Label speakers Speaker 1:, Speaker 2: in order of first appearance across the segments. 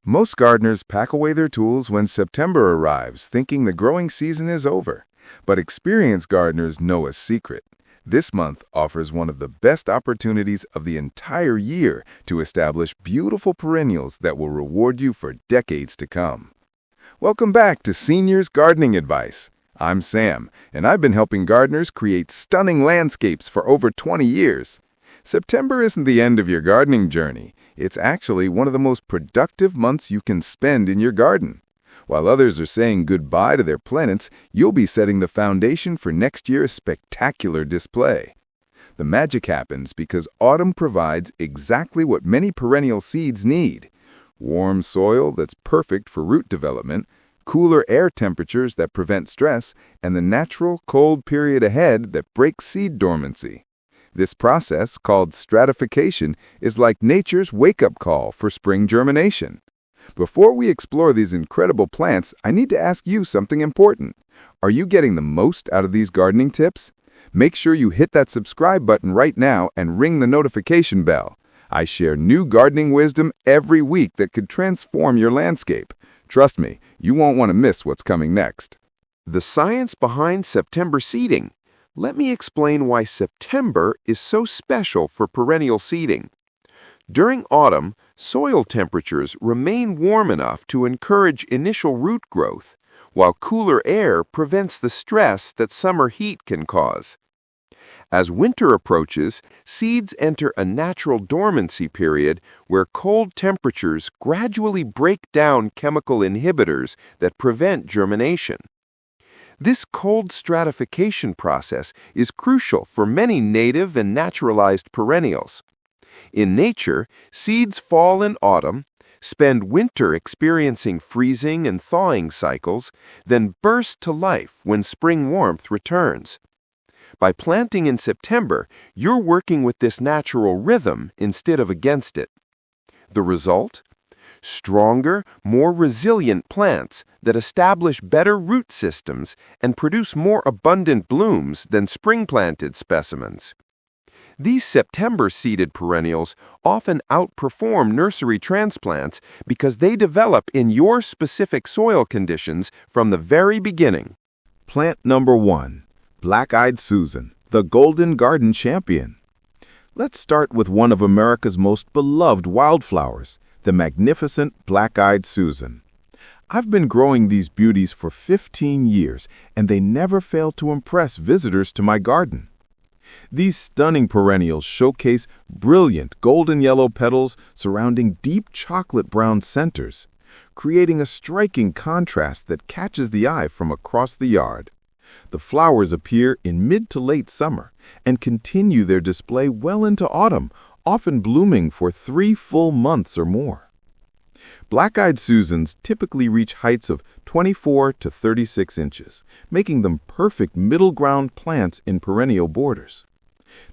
Speaker 1: Most gardeners pack away their tools when September arrives, thinking the growing season is over. But experienced gardeners know a secret. This month offers one of the best opportunities of the entire year to establish beautiful perennials that will reward you for decades to come. Welcome back to Seniors Gardening Advice. I'm Sam, and I've been helping gardeners create stunning landscapes for over 20 years. September isn't the end of your gardening journey. It's actually one of the most productive months you can spend in your garden. While others are saying goodbye to their planets, you'll be setting the foundation for next year's spectacular display. The magic happens because autumn provides exactly what many perennial seeds need: warm soil that's perfect for root development, cooler air temperatures that prevent stress, and the natural cold period ahead that breaks seed dormancy. This process, called stratification, is like nature's wake-up call for spring germination. Before we explore these incredible plants, I need to ask you something important. Are you getting the most out of these gardening tips? Make sure you hit that subscribe button right now and ring the notification bell. I share new gardening wisdom every week that could transform your landscape. Trust me, you won't want to miss what's coming next.
Speaker 2: The science behind September seeding. Let me explain why September is so special for perennial seeding. During autumn, soil temperatures remain warm enough to encourage initial root growth, while cooler air prevents the stress that summer heat can cause. As winter approaches, seeds enter a natural dormancy period where cold temperatures gradually break down chemical inhibitors that prevent germination. This cold stratification process is crucial for many native and naturalized perennials. In nature, seeds fall in autumn, spend winter experiencing freezing and thawing cycles, then burst to life when spring warmth returns. By planting in September, you're working with this natural rhythm instead of against it. The result? Stronger, more resilient plants that establish better root systems and produce more abundant blooms than spring-planted specimens. These September-seeded perennials often outperform nursery transplants because they develop in your specific soil conditions from the very beginning.
Speaker 1: Plant number 1, Black-Eyed Susan, the Golden Garden Champion. Let's start with one of America's most beloved wildflowers, the magnificent Black-Eyed Susan. I've been growing these beauties for 15 years, and they never fail to impress visitors to my garden. These stunning perennials showcase brilliant golden yellow petals surrounding deep chocolate brown centers, creating a striking contrast that catches the eye from across the yard. The flowers appear in mid to late summer and continue their display well into autumn, often blooming for 3 full months or more. Black-eyed Susans typically reach heights of 24 to 36 inches, making them perfect middle-ground plants in perennial borders.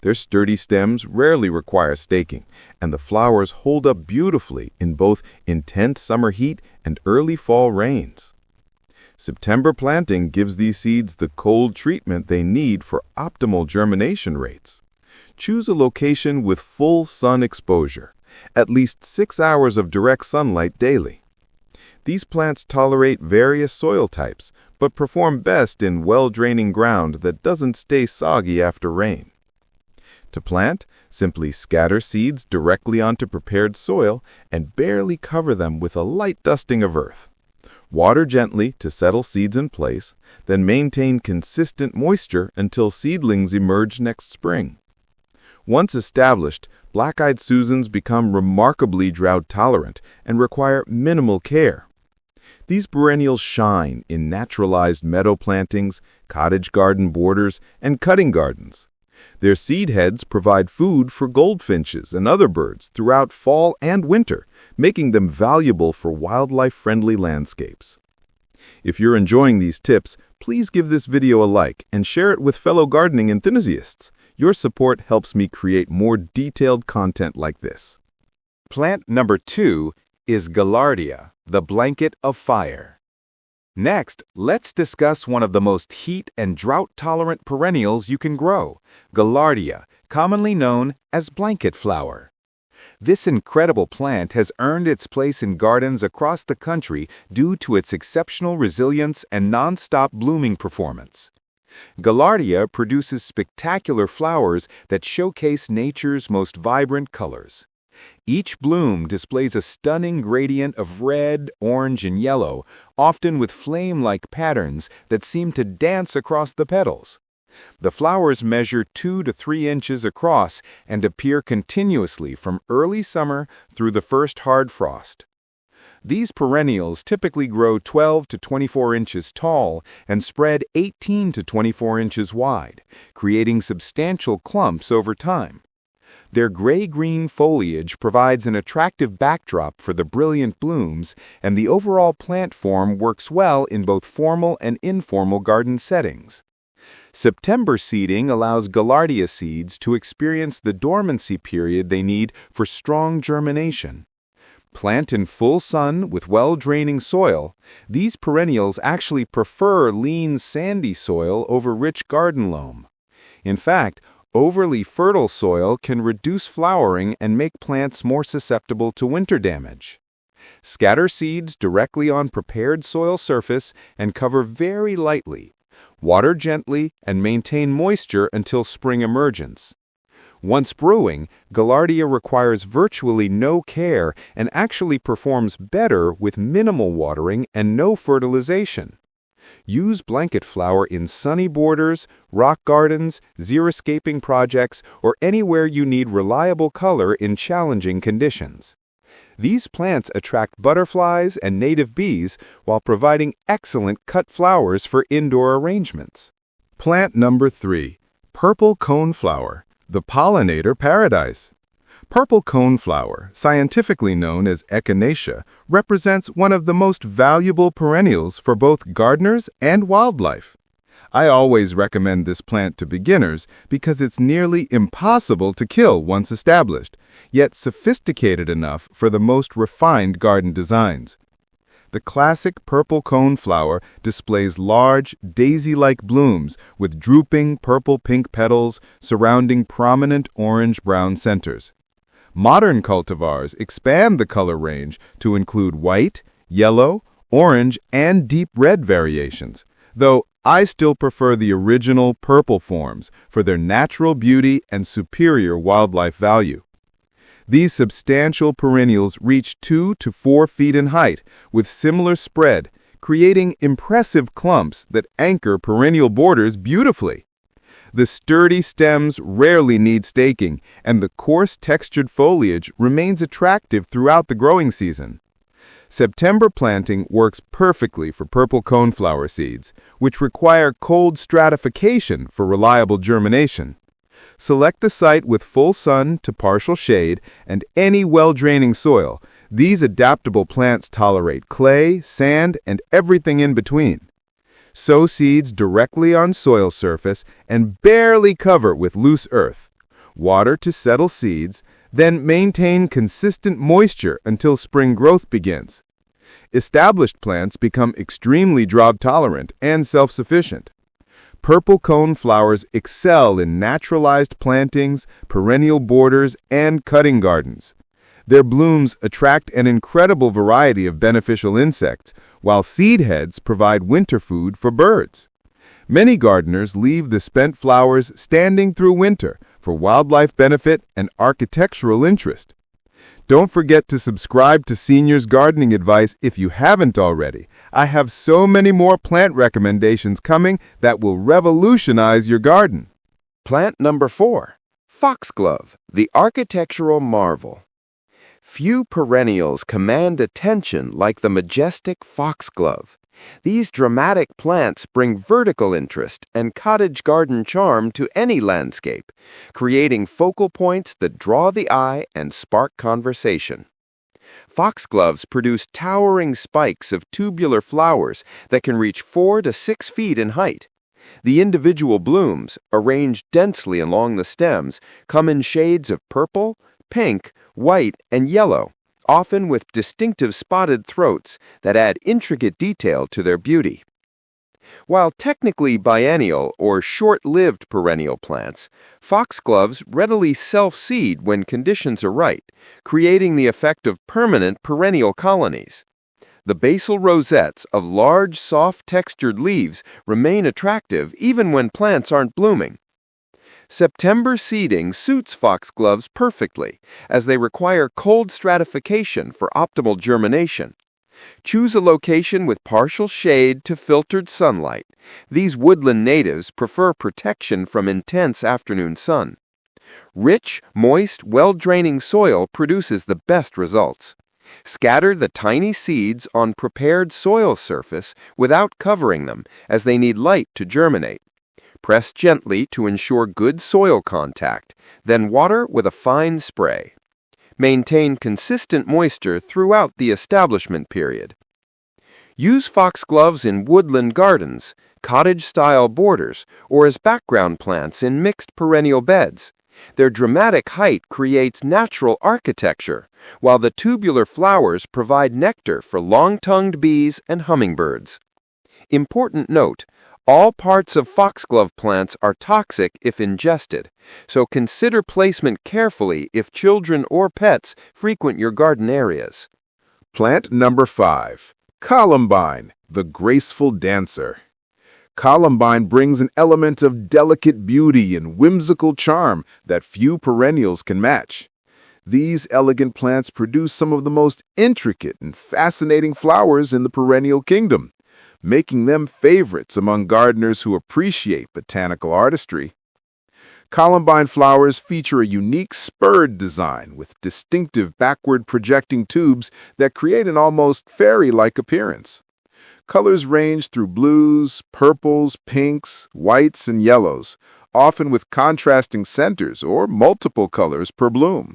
Speaker 1: Their sturdy stems rarely require staking, and the flowers hold up beautifully in both intense summer heat and early fall rains. September planting gives these seeds the cold treatment they need for optimal germination rates. Choose a location with full sun exposure, at least 6 hours of direct sunlight daily. These plants tolerate various soil types, but perform best in well-draining ground that doesn't stay soggy after rain. To plant, simply scatter seeds directly onto prepared soil and barely cover them with a light dusting of earth. Water gently to settle seeds in place, then maintain consistent moisture until seedlings emerge next spring. Once established, Black-eyed Susans become remarkably drought-tolerant and require minimal care. These perennials shine in naturalized meadow plantings, cottage garden borders, and cutting gardens. Their seed heads provide food for goldfinches and other birds throughout fall and winter, making them valuable for wildlife-friendly landscapes. If you're enjoying these tips, please give this video a like and share it with fellow gardening enthusiasts. Your support helps me create more detailed content like this.
Speaker 3: Plant number 2 is Gaillardia, the blanket of fire. Next, let's discuss one of the most heat and drought-tolerant perennials you can grow, Gaillardia, commonly known as blanket flower. This incredible plant has earned its place in gardens across the country due to its exceptional resilience and non-stop blooming performance. Gaillardia produces spectacular flowers that showcase nature's most vibrant colors. Each bloom displays a stunning gradient of red, orange, and yellow, often with flame-like patterns that seem to dance across the petals. The flowers measure 2 to 3 inches across and appear continuously from early summer through the first hard frost. These perennials typically grow 12 to 24 inches tall and spread 18 to 24 inches wide, creating substantial clumps over time. Their gray-green foliage provides an attractive backdrop for the brilliant blooms, and the overall plant form works well in both formal and informal garden settings. September seeding allows Gaillardia seeds to experience the dormancy period they need for strong germination. Plant in full sun with well-draining soil, these perennials actually prefer lean, sandy soil over rich garden loam. In fact, overly fertile soil can reduce flowering and make plants more susceptible to winter damage. Scatter seeds directly on prepared soil surface and cover very lightly. Water gently and maintain moisture until spring emergence. Once brewing, Gaillardia requires virtually no care and actually performs better with minimal watering and no fertilization. Use blanket flower in sunny borders, rock gardens, xeriscaping projects, or anywhere you need reliable color in challenging conditions. These plants attract butterflies and native bees while providing excellent cut flowers for indoor arrangements.
Speaker 1: Plant number 3, purple coneflower, the pollinator paradise. Purple coneflower, scientifically known as Echinacea, represents one of the most valuable perennials for both gardeners and wildlife. I always recommend this plant to beginners because it's nearly impossible to kill once established, yet sophisticated enough for the most refined garden designs. The classic purple coneflower displays large, daisy-like blooms with drooping purple-pink petals surrounding prominent orange-brown centers. Modern cultivars expand the color range to include white, yellow, orange, and deep red variations, though I still prefer the original purple forms for their natural beauty and superior wildlife value. These substantial perennials reach 2 to 4 feet in height with similar spread, creating impressive clumps that anchor perennial borders beautifully. The sturdy stems rarely need staking, and the coarse textured foliage remains attractive throughout the growing season. September planting works perfectly for purple coneflower seeds, which require cold stratification for reliable germination. Select the site with full sun to partial shade and any well-draining soil. These adaptable plants tolerate clay, sand, and everything in between. Sow seeds directly on soil surface and barely cover with loose earth. Water to settle seeds, then maintain consistent moisture until spring growth begins. Established plants become extremely drought-tolerant and self-sufficient. Purple coneflowers excel in naturalized plantings, perennial borders, and cutting gardens. Their blooms attract an incredible variety of beneficial insects, while seed heads provide winter food for birds. Many gardeners leave the spent flowers standing through winter for wildlife benefit and architectural interest. Don't forget to subscribe to Seniors Gardening Advice if you haven't already. I have so many more plant recommendations coming that will revolutionize your garden.
Speaker 2: Plant number 4, Foxglove, the architectural marvel. Few perennials command attention like the majestic foxglove. These dramatic plants bring vertical interest and cottage garden charm to any landscape, creating focal points that draw the eye and spark conversation. Foxgloves produce towering spikes of tubular flowers that can reach 4 to 6 feet in height. The individual blooms, arranged densely along the stems, come in shades of purple, pink, white, and yellow, often with distinctive spotted throats that add intricate detail to their beauty. While technically biennial or short-lived perennial plants, foxgloves readily self-seed when conditions are right, creating the effect of permanent perennial colonies. The basal rosettes of large, soft-textured leaves remain attractive even when plants aren't blooming. September seeding suits foxgloves perfectly, as they require cold stratification for optimal germination. Choose a location with partial shade to filtered sunlight. These woodland natives prefer protection from intense afternoon sun. Rich, moist, well-draining soil produces the best results. Scatter the tiny seeds on prepared soil surface without covering them, as they need light to germinate. Press gently to ensure good soil contact, then water with a fine spray. Maintain consistent moisture throughout the establishment period. Use foxgloves in woodland gardens, cottage-style borders, or as background plants in mixed perennial beds. Their dramatic height creates natural architecture, while the tubular flowers provide nectar for long-tongued bees and hummingbirds. Important note: all parts of foxglove plants are toxic if ingested, so consider placement carefully if children or pets frequent your garden areas.
Speaker 1: Plant number 5. Columbine, the graceful dancer. Columbine brings an element of delicate beauty and whimsical charm that few perennials can match. These elegant plants produce some of the most intricate and fascinating flowers in the perennial kingdom, making them favorites among gardeners who appreciate botanical artistry. Columbine flowers feature a unique spurred design with distinctive backward projecting tubes that create an almost fairy-like appearance. Colors range through blues, purples, pinks, whites, and yellows, often with contrasting centers or multiple colors per bloom.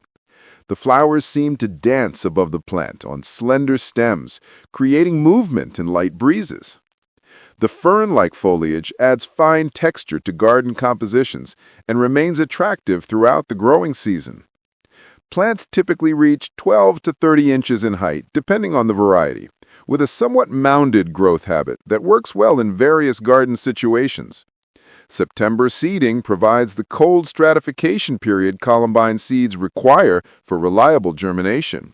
Speaker 1: The flowers seem to dance above the plant on slender stems, creating movement and light breezes. The fern-like foliage adds fine texture to garden compositions and remains attractive throughout the growing season. Plants typically reach 12 to 30 inches in height, depending on the variety, with a somewhat mounded growth habit that works well in various garden situations. September seeding provides the cold stratification period columbine seeds require for reliable germination.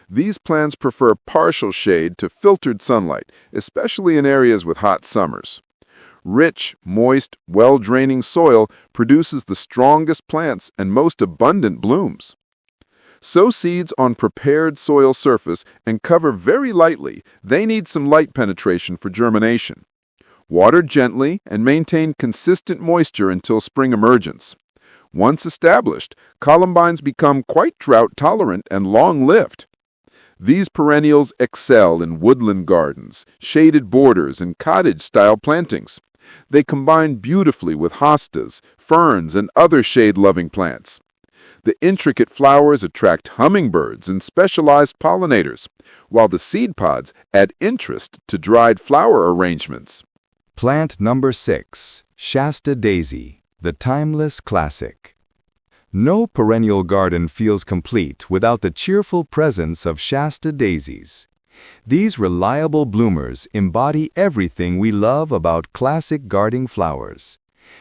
Speaker 1: These plants prefer partial shade to filtered sunlight, especially in areas with hot summers. Rich, moist, well-draining soil produces the strongest plants and most abundant blooms. Sow seeds on prepared soil surface and cover very lightly. They need some light penetration for germination. Water gently and maintain consistent moisture until spring emergence. Once established, columbines become quite drought-tolerant and long-lived. These perennials excel in woodland gardens, shaded borders, and cottage-style plantings. They combine beautifully with hostas, ferns, and other shade-loving plants. The intricate flowers attract hummingbirds and specialized pollinators, while the seed pods add interest to dried flower arrangements.
Speaker 3: Plant number 6. Shasta daisy, the timeless classic. No perennial garden feels complete without the cheerful presence of Shasta daisies. These reliable bloomers embody everything we love about classic garden flowers: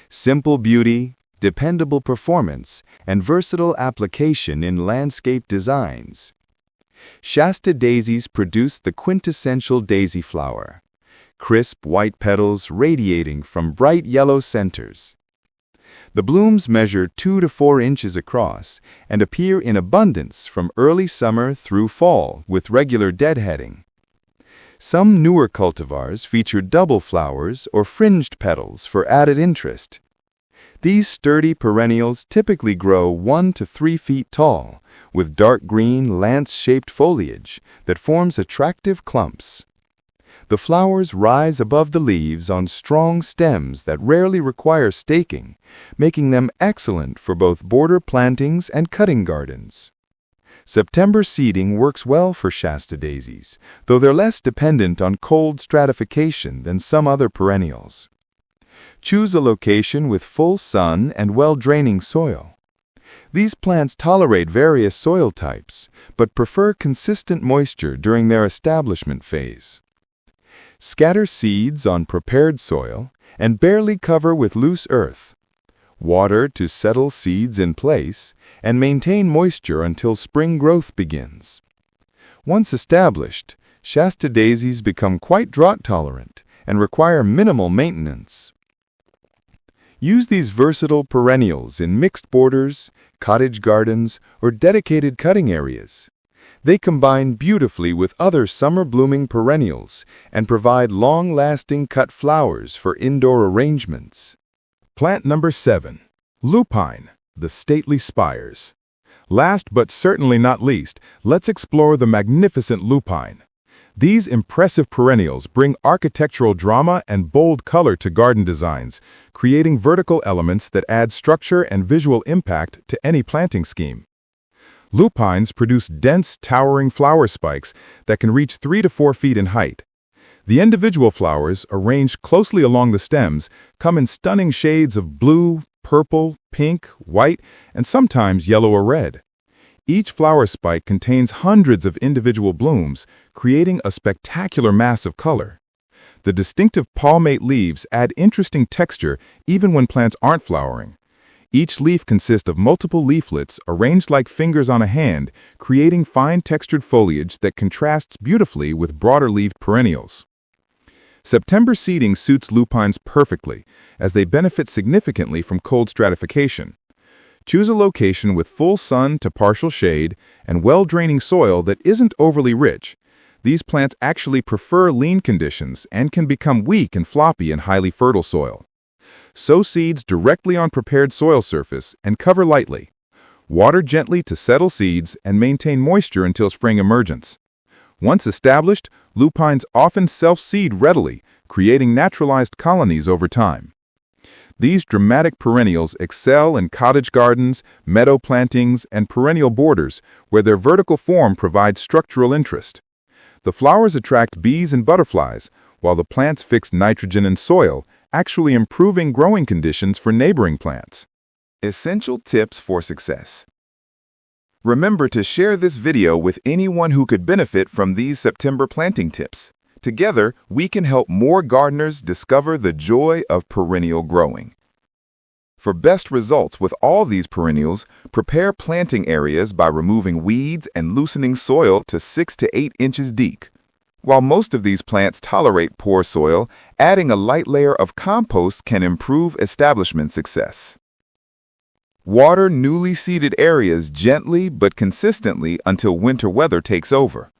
Speaker 3: simple beauty, dependable performance, and versatile application in landscape designs. Shasta daisies produce the quintessential daisy flower: crisp white petals radiating from bright yellow centers. The blooms measure 2 to 4 inches across and appear in abundance from early summer through fall with regular deadheading. Some newer cultivars feature double flowers or fringed petals for added interest. These sturdy perennials typically grow 1 to 3 feet tall, with dark green lance-shaped foliage that forms attractive clumps. The flowers rise above the leaves on strong stems that rarely require staking, making them excellent for both border plantings and cutting gardens. September seeding works well for Shasta daisies, though they're less dependent on cold stratification than some other perennials. Choose a location with full sun and well-draining soil. These plants tolerate various soil types, but prefer consistent moisture during their establishment phase.
Speaker 1: Scatter seeds on prepared soil and barely cover with loose earth. Water to settle seeds in place and maintain moisture until spring growth begins. Once established, Shasta daisies become quite drought-tolerant and require minimal maintenance. Use these versatile perennials in mixed borders, cottage gardens, or dedicated cutting areas. They combine beautifully with other summer-blooming perennials and provide long-lasting cut flowers for indoor arrangements. Plant number 7. Lupine, the stately spires. Last but certainly not least, let's explore the magnificent lupine. These impressive perennials bring architectural drama and bold color to garden designs, creating vertical elements that add structure and visual impact to any planting scheme. Lupines produce dense, towering flower spikes that can reach 3 to 4 feet in height. The individual flowers, arranged closely along the stems, come in stunning shades of blue, purple, pink, white, and sometimes yellow or red. Each flower spike contains hundreds of individual blooms, creating a spectacular mass of color. The distinctive palmate leaves add interesting texture even when plants aren't flowering. Each leaf consists of multiple leaflets arranged like fingers on a hand, creating fine-textured foliage that contrasts beautifully with broader-leaved perennials. September seeding suits lupines perfectly, as they benefit significantly from cold stratification. Choose a location with full sun to partial shade and well-draining soil that isn't overly rich. These plants actually prefer lean conditions and can become weak and floppy in highly fertile soil. Sow seeds directly on prepared soil surface and cover lightly. Water gently to settle seeds and maintain moisture until spring emergence. Once established, lupines often self-seed readily, creating naturalized colonies over time. These dramatic perennials excel in cottage gardens, meadow plantings, and perennial borders, where their vertical form provides structural interest. The flowers attract bees and butterflies, while the plants fix nitrogen in soil, actually improving growing conditions for neighboring plants. Essential tips for success. Remember to share this video with anyone who could benefit from these September planting tips. Together, we can help more gardeners discover the joy of perennial growing. For best results with all these perennials, prepare planting areas by removing weeds and loosening soil to 6 to 8 inches deep. While most of these plants tolerate poor soil, adding a light layer of compost can improve establishment success. Water newly seeded areas gently but consistently until winter weather takes over.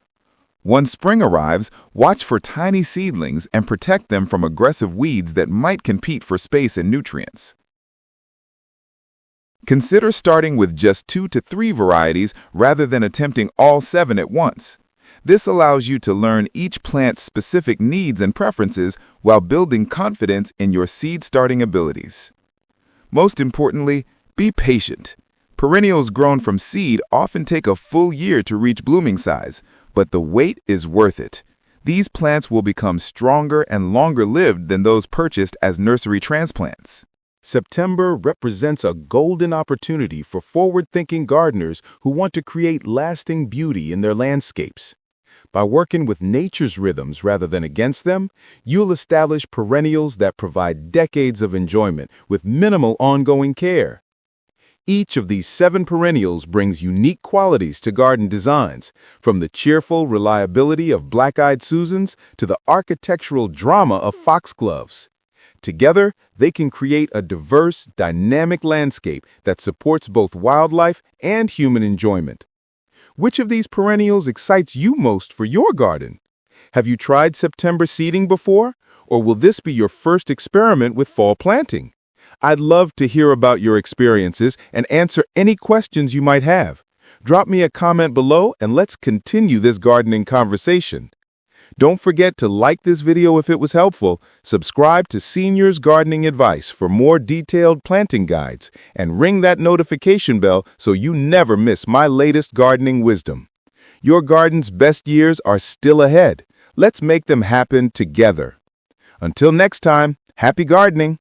Speaker 1: Once spring arrives, watch for tiny seedlings and protect them from aggressive weeds that might compete for space and nutrients. Consider starting with just 2 to 3 varieties rather than attempting all 7 at once. This allows you to learn each plant's specific needs and preferences while building confidence in your seed starting abilities. Most importantly, be patient. Perennials grown from seed often take a full year to reach blooming size, but the wait is worth it. These plants will become stronger and longer-lived than those purchased as nursery transplants. September represents a golden opportunity for forward-thinking gardeners who want to create lasting beauty in their landscapes. By working with nature's rhythms rather than against them, you'll establish perennials that provide decades of enjoyment with minimal ongoing care. Each of these 7 perennials brings unique qualities to garden designs, from the cheerful reliability of black-eyed Susans to the architectural drama of foxgloves. Together, they can create a diverse, dynamic landscape that supports both wildlife and human enjoyment. Which of these perennials excites you most for your garden? Have you tried September seeding before, or will this be your first experiment with fall planting? I'd love to hear about your experiences and answer any questions you might have. Drop me a comment below and let's continue this gardening conversation. Don't forget to like this video if it was helpful, subscribe to Seniors Gardening Advice for more detailed planting guides, and ring that notification bell so you never miss my latest gardening wisdom. Your garden's best years are still ahead. Let's make them happen together. Until next time, happy gardening!